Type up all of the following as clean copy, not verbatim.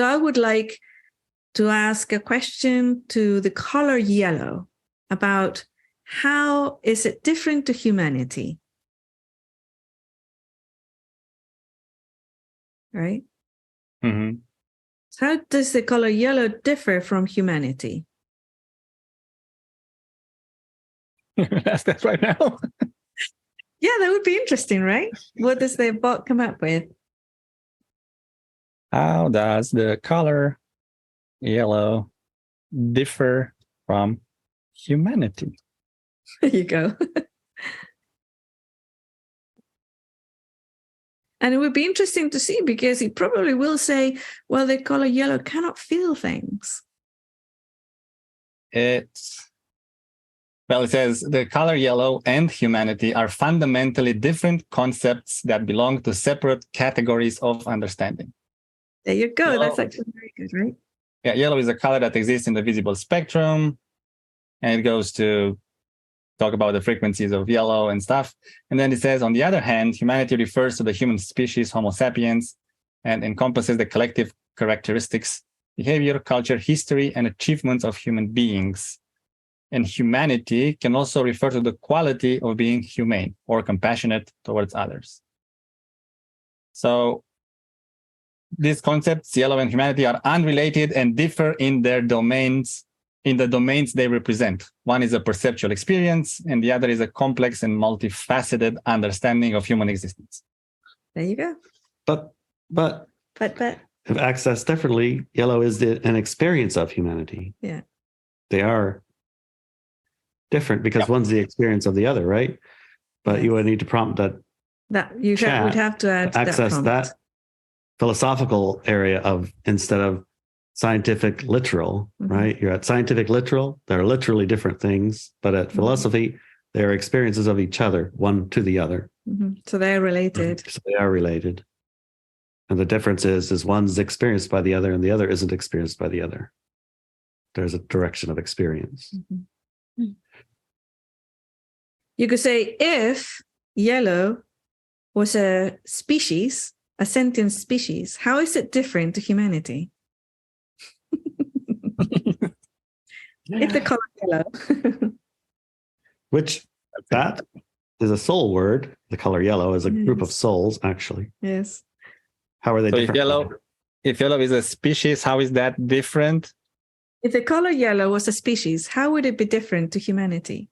I would like to ask a question to the color yellow about how is it different to humanity? Right? Mm-hmm. So how does the color yellow differ from humanity? Ask that right now. Yeah, that would be interesting, right? What does the bot come up with? How does the color yellow differ from humanity? There you go. And it would be interesting to see, because he probably will say, well, the color yellow cannot feel things. It says the color yellow and humanity are fundamentally different concepts that belong to separate categories of understanding. There you go. Yellow, that's actually very good, right? Yeah, yellow is a color that exists in the visible spectrum, and it goes to talk about the frequencies of yellow and stuff. And then it says, on the other hand, humanity refers to the human species, Homo sapiens, and encompasses the collective characteristics, behavior, culture, history, and achievements of human beings. And humanity can also refer to the quality of being humane or compassionate towards others. So these concepts, yellow and humanity, are unrelated and differ in their domains, in the domains they represent. One is a perceptual experience, and the other is a complex and multifaceted understanding of human existence. There you go. But if accessed differently, yellow is an experience of humanity. Yeah. They are different because one's the experience of the other, right? But you would need to prompt that you would have to add access that philosophical area of, instead of scientific literal, right? You're at scientific literal, they're literally different things, but at philosophy, they're experiences of each other, one to the other. So they're related. So they are related. And the difference is one's experienced by the other and the other isn't experienced by the other. There's a direction of experience. You could say, if yellow was a species, a sentient species, how is it different to humanity? If the color yellow. Which, that is a soul word. The color yellow is a group of souls, actually. Yes. How are they different? If yellow is a species, how is that different? If the color yellow was a species, how would it be different to humanity?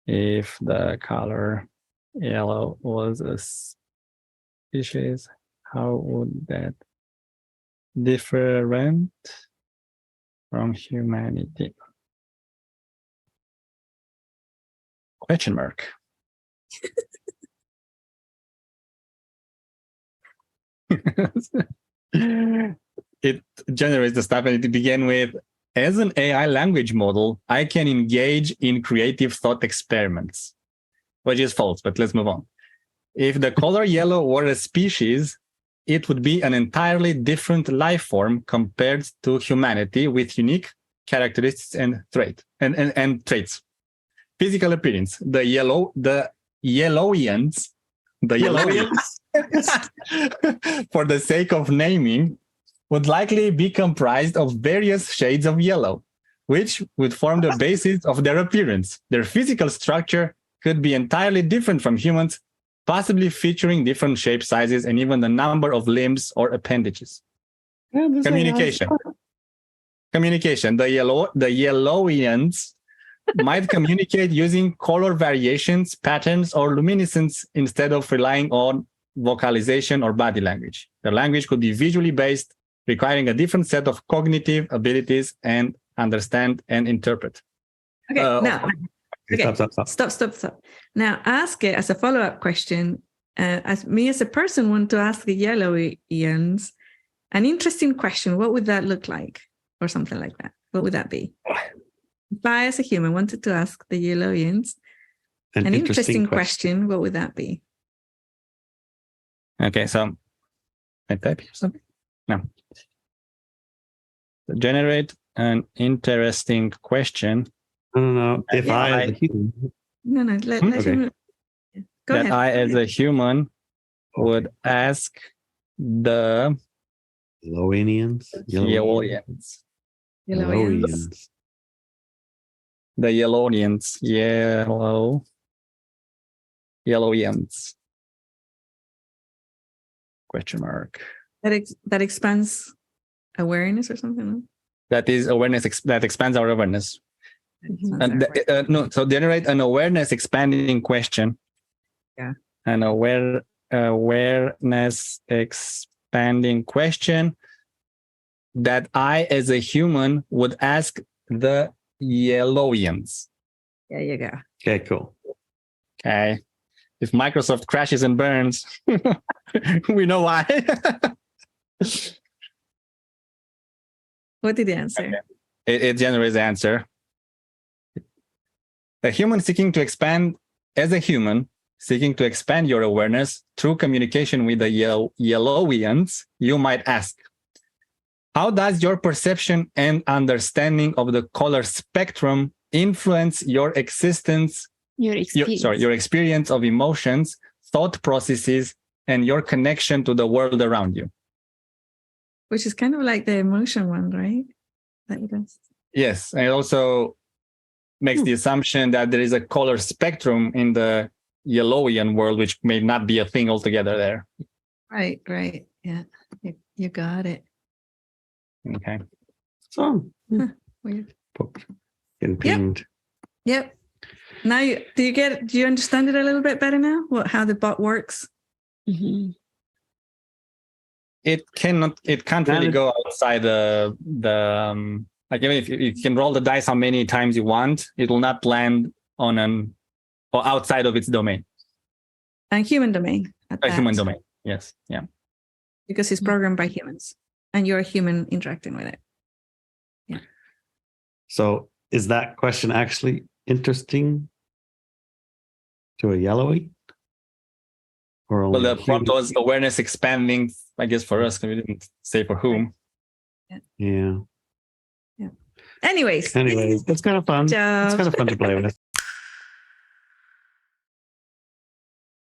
If the color yellow was a species, how would that different from humanity? Question mark. It generates the stuff, and it began with, as an AI language model, I can engage in creative thought experiments, which is false, but let's move on. If the color yellow were a species, it would be an entirely different life form compared to humanity, with unique characteristics and traits. Physical appearance. The Yellowians, for the sake of naming, would likely be comprised of various shades of yellow, which would form the basis of their appearance. Their physical structure could be entirely different from humans, possibly featuring different shape sizes and even the number of limbs or appendages. Communication. The Yellowians might communicate using color variations, patterns, or luminescence instead of relying on vocalization or body language. Their language could be visually based, requiring a different set of cognitive abilities and understand and interpret. Okay, now, stop. Now, ask it as a follow-up question. As a person want to ask the Yellowians an interesting question, what would that look like? Or something like that. What would that be? If I, as a human, wanted to ask the Yellowians an interesting question, what would that be? Okay, so I type here something? No. Generate an interesting question. No. If I, as a human... let him... Go ahead. I, as a human, would ask the Yellowians. Yellowians. Yellowians. The Yellownians. Yellowians. Question mark. That expands awareness or something. No? That is awareness that expands our awareness. And so generate an awareness expanding question. Yeah. An awareness expanding question that I, as a human, would ask the Yellowians. There you go. Okay, cool. Okay. If Microsoft crashes and burns, we know why. What did he answer? Okay. It generates the answer. A human seeking to expand, as a human, seeking to expand your awareness through communication with the Yellowians, you might ask, how does your perception and understanding of the color spectrum influence your existence, your experience of emotions, thought processes, and your connection to the world around you? Which is kind of like the emotion one, right? That he does. Yes, and it also makes the assumption that there is a color spectrum in the Yellowian world, which may not be a thing altogether there. Right. Yeah, you got it. Okay. So, Weird. getting pinged. Yep. Now, do you understand it a little bit better now? How the bot works? Mm-hmm. It can't really go outside like even if you can roll the dice how many times you want, it will not land on or outside of its domain. And human domain. A human domain. Yes. Yeah. Because it's programmed by humans and you're a human interacting with it. Yeah. So is that question actually interesting to a Yellowy? Or Well, the prompt was awareness expanding, I guess, for us, because we didn't say for whom. Yeah. Anyways, it's kind of fun. It's kind of fun to play with.